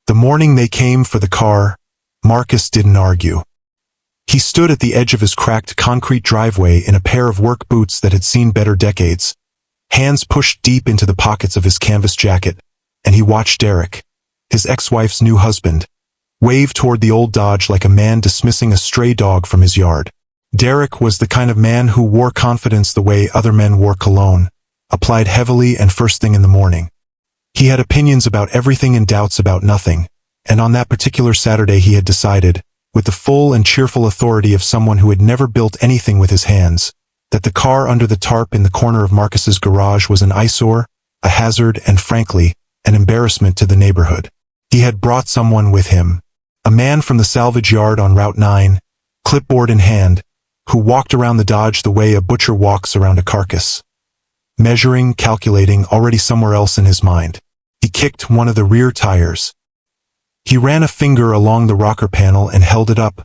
The morning they came for the car, Marcus didn't argue. He stood at the edge of his cracked concrete driveway in a pair of work boots that had seen better decades, hands pushed deep into the pockets of his canvas jacket, and he watched Derek, his ex-wife's new husband, wave toward the old Dodge like a man dismissing a stray dog from his yard. Derek was the kind of man who wore confidence the way other men wore cologne, applied heavily and first thing in the morning. He had opinions about everything and doubts about nothing, and on that particular Saturday he had decided, with the full and cheerful authority of someone who had never built anything with his hands, that the car under the tarp in the corner of Marcus's garage was an eyesore, a hazard, and frankly, an embarrassment to the neighborhood. He had brought someone with him, a man from the salvage yard on Route 9, clipboard in hand, who walked around the Dodge the way a butcher walks around a carcass. Measuring, calculating, already somewhere else in his mind. He kicked one of the rear tires. He ran a finger along the rocker panel and held it up,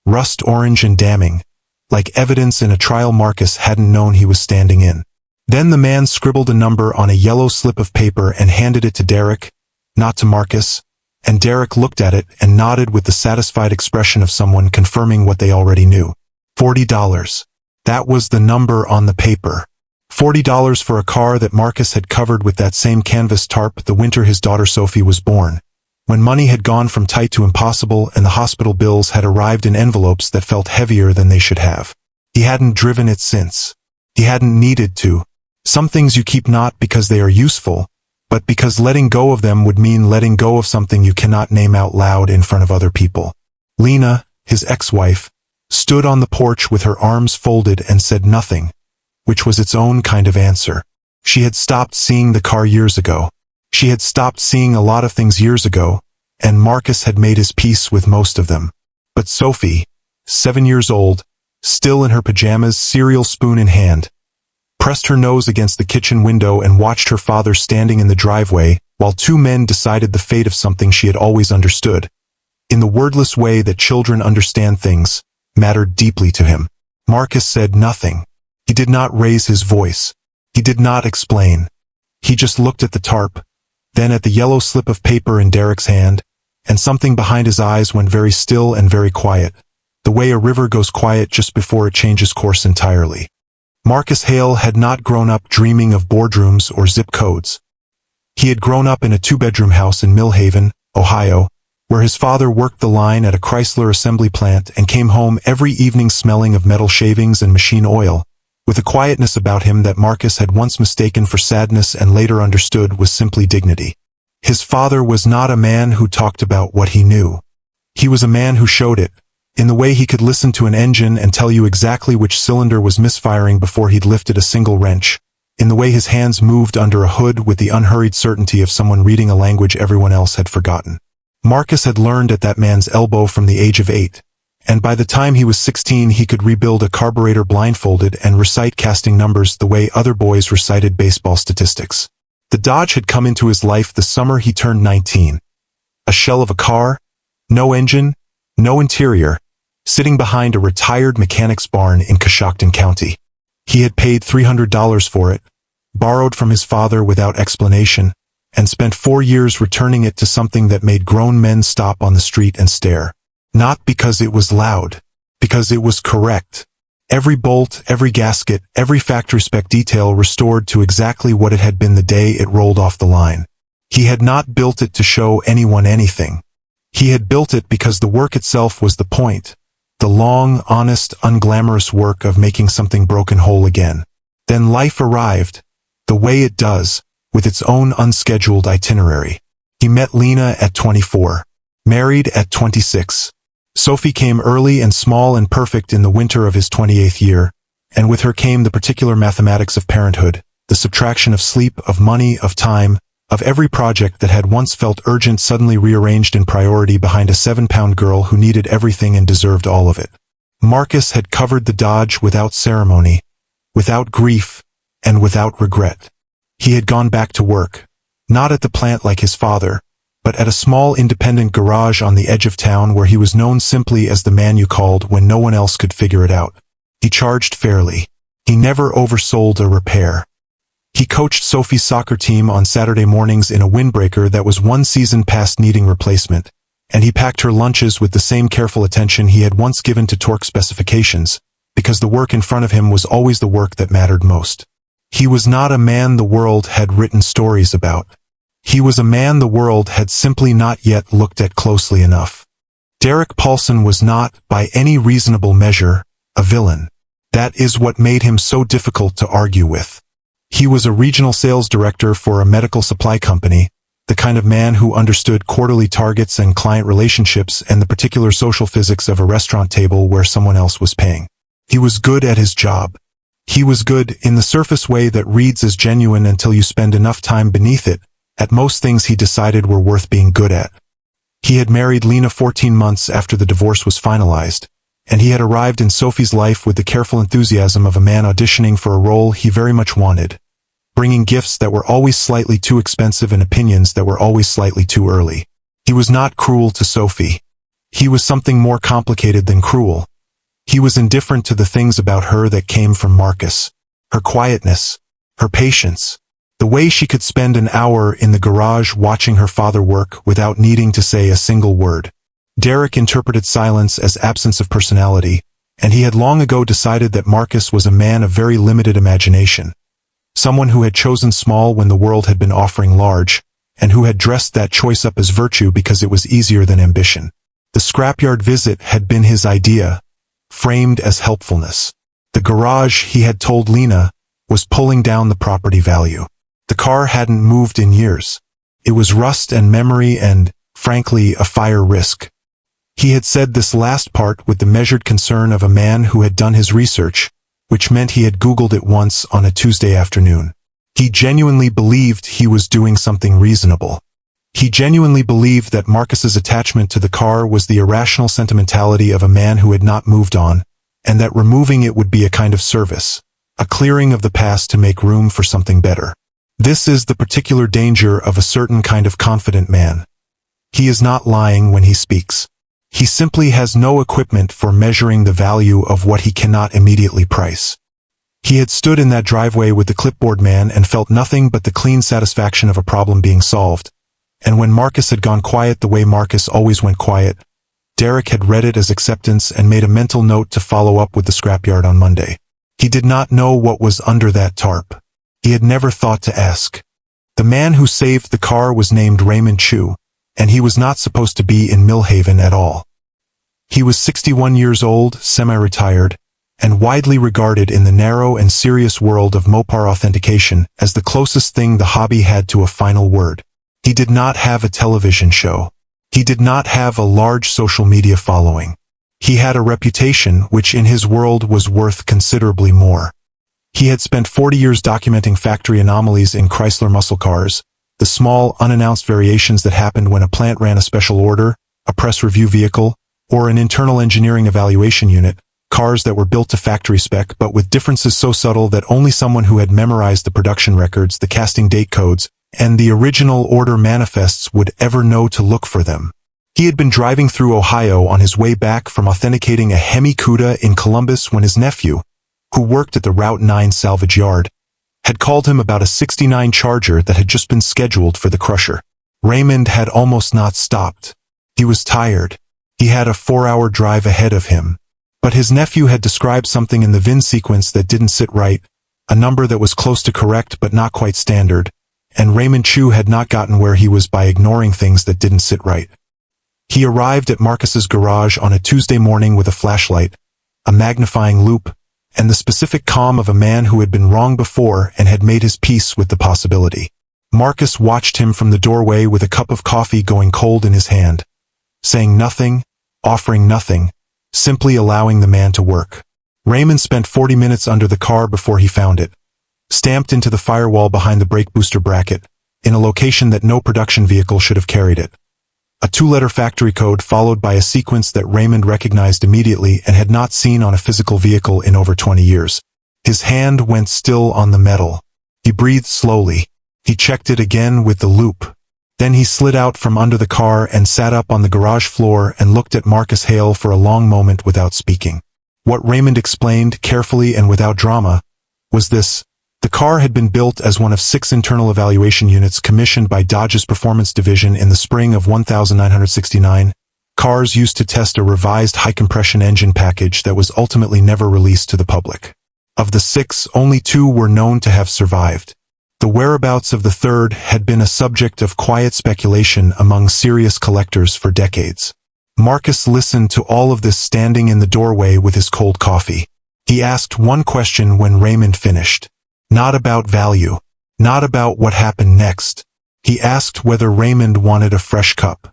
rust orange and damning, like evidence in a trial Marcus hadn't known he was standing in. Then the man scribbled a number on a yellow slip of paper and handed it to Derek, not to Marcus, and Derek looked at it and nodded with the satisfied expression of someone confirming what they already knew. $40. That was the number on the paper. $40 for a car that Marcus had covered with that same canvas tarp the winter his daughter Sophie was born, when money had gone from tight to impossible and the hospital bills had arrived in envelopes that felt heavier than they should have. He hadn't driven it since. He hadn't needed to. Some things you keep not because they are useful, but because letting go of them would mean letting go of something you cannot name out loud in front of other people. Lena, his ex-wife, stood on the porch with her arms folded and said nothing, which was its own kind of answer. She had stopped seeing the car years ago. She had stopped seeing a lot of things years ago, and Marcus had made his peace with most of them. But Sophie, 7 years old, still in her pajamas, cereal spoon in hand, pressed her nose against the kitchen window and watched her father standing in the driveway while two men decided the fate of something she had always understood. In the wordless way that children understand things, mattered deeply to him. Marcus said nothing. He did not raise his voice. He did not explain. He just looked at the tarp, then at the yellow slip of paper in Derek's hand, and something behind his eyes went very still and very quiet, the way a river goes quiet just before it changes course entirely. Marcus Hale had not grown up dreaming of boardrooms or zip codes. He had grown up in a 2-bedroom house in Millhaven, Ohio, where his father worked the line at a Chrysler assembly plant and came home every evening smelling of metal shavings and machine oil, with a quietness about him that Marcus had once mistaken for sadness and later understood was simply dignity. His father was not a man who talked about what he knew. He was a man who showed it, in the way he could listen to an engine and tell you exactly which cylinder was misfiring before he'd lifted a single wrench, in the way his hands moved under a hood with the unhurried certainty of someone reading a language everyone else had forgotten. Marcus had learned at that man's elbow from the age of 8, and by the time he was 16 he could rebuild a carburetor blindfolded and recite casting numbers the way other boys recited baseball statistics. The Dodge had come into his life the summer he turned 19. A shell of a car, no engine, no interior, sitting behind a retired mechanic's barn in Coshocton County. He had paid $300 for it, borrowed from his father without explanation, and spent 4 years returning it to something that made grown men stop on the street and stare. Not because it was loud, because it was correct. Every bolt, every gasket, every factory-spec detail restored to exactly what it had been the day it rolled off the line. He had not built it to show anyone anything. He had built it because the work itself was the point. The long, honest, unglamorous work of making something broken whole again. Then life arrived, the way it does, with its own unscheduled itinerary. He met Lena at 24, married at 26. Sophie came early and small and perfect in the winter of his 28th year, and with her came the particular mathematics of parenthood, the subtraction of sleep, of money, of time, of every project that had once felt urgent suddenly rearranged in priority behind a 7-pound girl who needed everything and deserved all of it. Marcus had covered the Dodge without ceremony, without grief, and without regret. He had gone back to work, not at the plant like his father, but at a small independent garage on the edge of town where he was known simply as the man you called when no one else could figure it out. He charged fairly. He never oversold a repair. He coached Sophie's soccer team on Saturday mornings in a windbreaker that was one season past needing replacement, and he packed her lunches with the same careful attention he had once given to torque specifications, because the work in front of him was always the work that mattered most. He was not a man the world had written stories about. He was a man the world had simply not yet looked at closely enough. Derek Paulson was not, by any reasonable measure, a villain. That is what made him so difficult to argue with. He was a regional sales director for a medical supply company, the kind of man who understood quarterly targets and client relationships and the particular social physics of a restaurant table where someone else was paying. He was good at his job. He was good in the surface way that reads as genuine until you spend enough time beneath it, at most things he decided were worth being good at. He had married Lena 14 months after the divorce was finalized, and he had arrived in Sophie's life with the careful enthusiasm of a man auditioning for a role he very much wanted, bringing gifts that were always slightly too expensive and opinions that were always slightly too early. He was not cruel to Sophie. He was something more complicated than cruel. He was indifferent to the things about her that came from Marcus. Her quietness, her patience, the way she could spend an hour in the garage watching her father work without needing to say a single word. Derek interpreted silence as absence of personality, and he had long ago decided that Marcus was a man of very limited imagination. Someone who had chosen small when the world had been offering large, and who had dressed that choice up as virtue because it was easier than ambition. The scrapyard visit had been his idea, framed as helpfulness. The garage, he had told Lena, was pulling down the property value. The car hadn't moved in years. It was rust and memory and, frankly, a fire risk. He had said this last part with the measured concern of a man who had done his research, which meant he had Googled it once on a Tuesday afternoon. He genuinely believed he was doing something reasonable. He genuinely believed that Marcus's attachment to the car was the irrational sentimentality of a man who had not moved on, and that removing it would be a kind of service, a clearing of the past to make room for something better. This is the particular danger of a certain kind of confident man. He is not lying when he speaks. He simply has no equipment for measuring the value of what he cannot immediately price. He had stood in that driveway with the clipboard man and felt nothing but the clean satisfaction of a problem being solved. And when Marcus had gone quiet the way Marcus always went quiet, Derek had read it as acceptance and made a mental note to follow up with the scrapyard on Monday. He did not know what was under that tarp. He had never thought to ask. The man who saved the car was named Raymond Chu, and he was not supposed to be in Millhaven at all. He was 61 years old, semi-retired, and widely regarded in the narrow and serious world of Mopar authentication as the closest thing the hobby had to a final word. He did not have a television show. He did not have a large social media following. He had a reputation which in his world was worth considerably more. He had spent 40 years documenting factory anomalies in Chrysler muscle cars, the small, unannounced variations that happened when a plant ran a special order, a press review vehicle, or an internal engineering evaluation unit, cars that were built to factory spec but with differences so subtle that only someone who had memorized the production records, the casting date codes, and the original order manifests would ever know to look for them. He had been driving through Ohio on his way back from authenticating a Hemi Cuda in Columbus when his nephew, who worked at the Route 9 salvage yard, had called him about a '69 Charger that had just been scheduled for the crusher. Raymond had almost not stopped. He was tired. He had a 4-hour drive ahead of him. But his nephew had described something in the VIN sequence that didn't sit right, a number that was close to correct but not quite standard, and Raymond Chu had not gotten where he was by ignoring things that didn't sit right. He arrived at Marcus's garage on a Tuesday morning with a flashlight, a magnifying loupe, and the specific calm of a man who had been wrong before and had made his peace with the possibility. Marcus watched him from the doorway with a cup of coffee going cold in his hand, saying nothing, offering nothing, simply allowing the man to work. Raymond spent 40 minutes under the car before he found it, stamped into the firewall behind the brake booster bracket, in a location that no production vehicle should have carried it. A 2-letter factory code followed by a sequence that Raymond recognized immediately and had not seen on a physical vehicle in over 20 years. His hand went still on the metal. He breathed slowly. He checked it again with the loupe. Then he slid out from under the car and sat up on the garage floor and looked at Marcus Hale for a long moment without speaking. What Raymond explained, carefully and without drama, was this: The car had been built as one of 6 internal evaluation units commissioned by Dodge's Performance Division in the spring of 1969. Cars used to test a revised high-compression engine package that was ultimately never released to the public. Of the 6, only 2 were known to have survived. The whereabouts of the third had been a subject of quiet speculation among serious collectors for decades. Marcus listened to all of this standing in the doorway with his cold coffee. He asked one question when Raymond finished. Not about value. Not about what happened next. He asked whether Raymond wanted a fresh cup.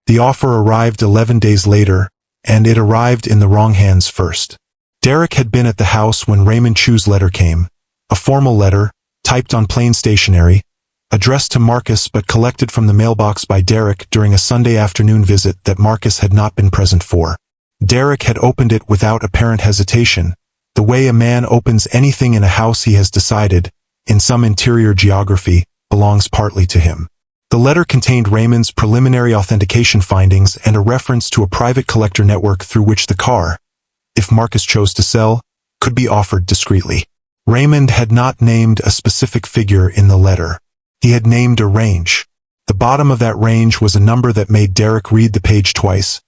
The offer arrived 11 days later, and it arrived in the wrong hands first. Derek had been at the house when Raymond Chu's letter came. A formal letter, typed on plain stationery, addressed to Marcus but collected from the mailbox by Derek during a Sunday afternoon visit that Marcus had not been present for. Derek had opened it without apparent hesitation, the way a man opens anything in a house he has decided, in some interior geography, belongs partly to him. The letter contained Raymond's preliminary authentication findings and a reference to a private collector network through which the car, if Marcus chose to sell, could be offered discreetly. Raymond had not named a specific figure in the letter. He had named a range. The bottom of that range was a number that made Derek read the page twice,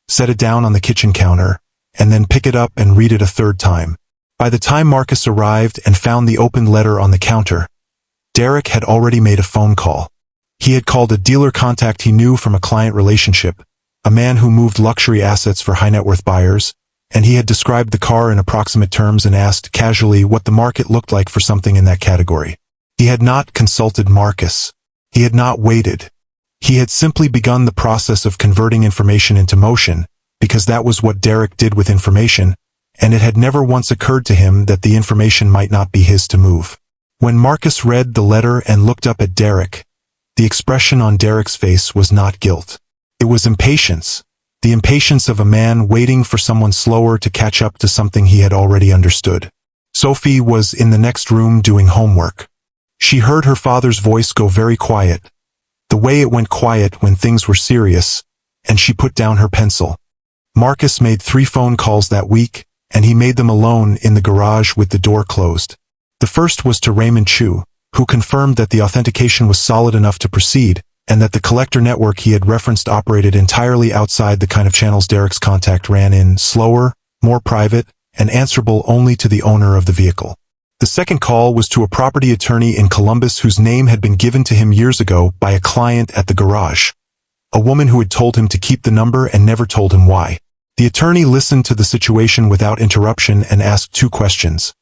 set it down on the kitchen counter, and then pick it up and read it a third time. By the time Marcus arrived and found the opened letter on the counter, Derek had already made a phone call. He had called a dealer contact he knew from a client relationship, a man who moved luxury assets for high-net-worth buyers, and he had described the car in approximate terms and asked casually what the market looked like for something in that category. He had not consulted Marcus. He had not waited. He had simply begun the process of converting information into motion, because that was what Derek did with information, and it had never once occurred to him that the information might not be his to move. When Marcus read the letter and looked up at Derek, the expression on Derek's face was not guilt. It was impatience, the impatience of a man waiting for someone slower to catch up to something he had already understood. Sophie was in the next room doing homework. She heard her father's voice go very quiet, the way it went quiet when things were serious, and she put down her pencil. Marcus made 3 phone calls that week, and he made them alone in the garage with the door closed. The first was to Raymond Chu, who confirmed that the authentication was solid enough to proceed, and that the collector network he had referenced operated entirely outside the kind of channels Derek's contact ran in, slower, more private, and answerable only to the owner of the vehicle. The second call was to a property attorney in Columbus whose name had been given to him years ago by a client at the garage, a woman who had told him to keep the number and never told him why. The attorney listened to the situation without interruption and asked 2 questions,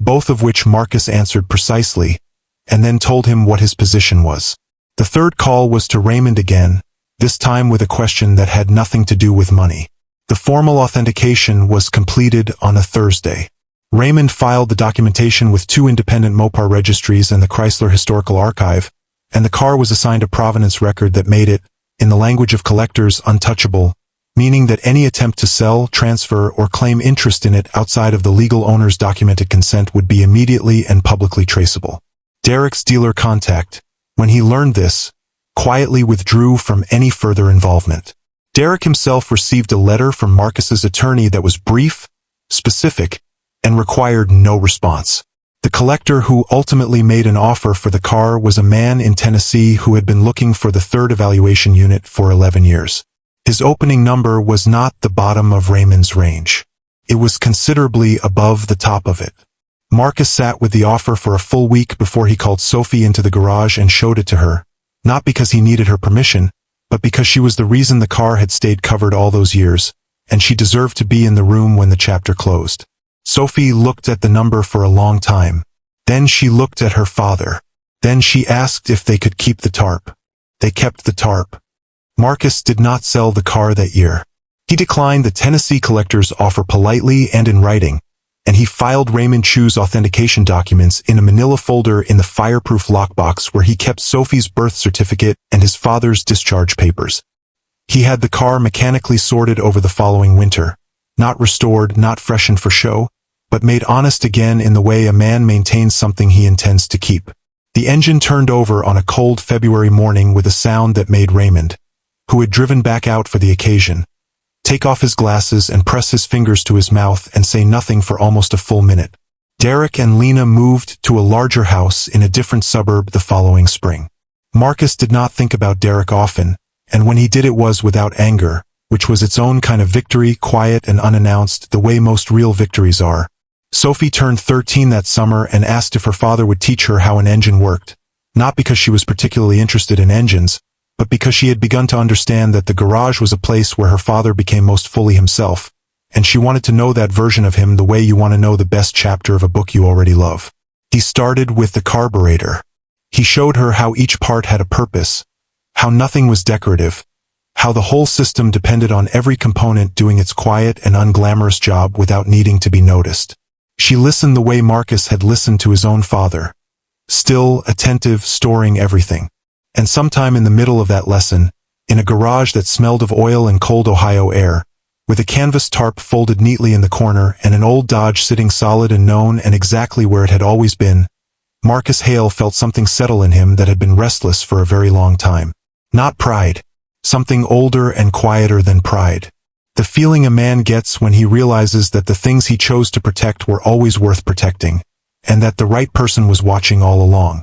both of which Marcus answered precisely, and then told him what his position was. The third call was to Raymond again, this time with a question that had nothing to do with money. The formal authentication was completed on a Thursday. Raymond filed the documentation with 2 independent Mopar registries and the Chrysler Historical Archive, and the car was assigned a provenance record that made it, in the language of collectors, untouchable, meaning that any attempt to sell, transfer, or claim interest in it outside of the legal owner's documented consent would be immediately and publicly traceable. Derek's dealer contact, when he learned this, quietly withdrew from any further involvement. Derek himself received a letter from Marcus's attorney that was brief, specific, and required no response. The collector who ultimately made an offer for the car was a man in Tennessee who had been looking for the third evaluation unit for 11 years. His opening number was not the bottom of Raymond's range. It was considerably above the top of it. Marcus sat with the offer for a full week before he called Sophie into the garage and showed it to her, not because he needed her permission, but because she was the reason the car had stayed covered all those years, and she deserved to be in the room when the chapter closed. Sophie looked at the number for a long time. Then she looked at her father. Then she asked if they could keep the tarp. They kept the tarp. Marcus did not sell the car that year. He declined the Tennessee collector's offer politely and in writing, and he filed Raymond Chu's authentication documents in a manila folder in the fireproof lockbox where he kept Sophie's birth certificate and his father's discharge papers. He had the car mechanically sorted over the following winter, not restored, not freshened for show, but made honest again in the way a man maintains something he intends to keep. The engine turned over on a cold February morning with a sound that made Raymond, who had driven back out for the occasion, take off his glasses and press his fingers to his mouth and say nothing for almost a full minute. Derek and Lena moved to a larger house in a different suburb the following spring. Marcus did not think about Derek often, and when he did it was without anger, which was its own kind of victory, quiet and unannounced, the way most real victories are. Sophie turned 13 that summer and asked if her father would teach her how an engine worked, not because she was particularly interested in engines, but because she had begun to understand that the garage was a place where her father became most fully himself, and she wanted to know that version of him the way you want to know the best chapter of a book you already love. He started with the carburetor. He showed her how each part had a purpose, how nothing was decorative, how the whole system depended on every component doing its quiet and unglamorous job without needing to be noticed. She listened the way Marcus had listened to his own father, still, attentive, storing everything. And sometime in the middle of that lesson, in a garage that smelled of oil and cold Ohio air, with a canvas tarp folded neatly in the corner and an old Dodge sitting solid and known and exactly where it had always been, Marcus Hale felt something settle in him that had been restless for a very long time. Not pride. Something older and quieter than pride. The feeling a man gets when he realizes that the things he chose to protect were always worth protecting, and that the right person was watching all along.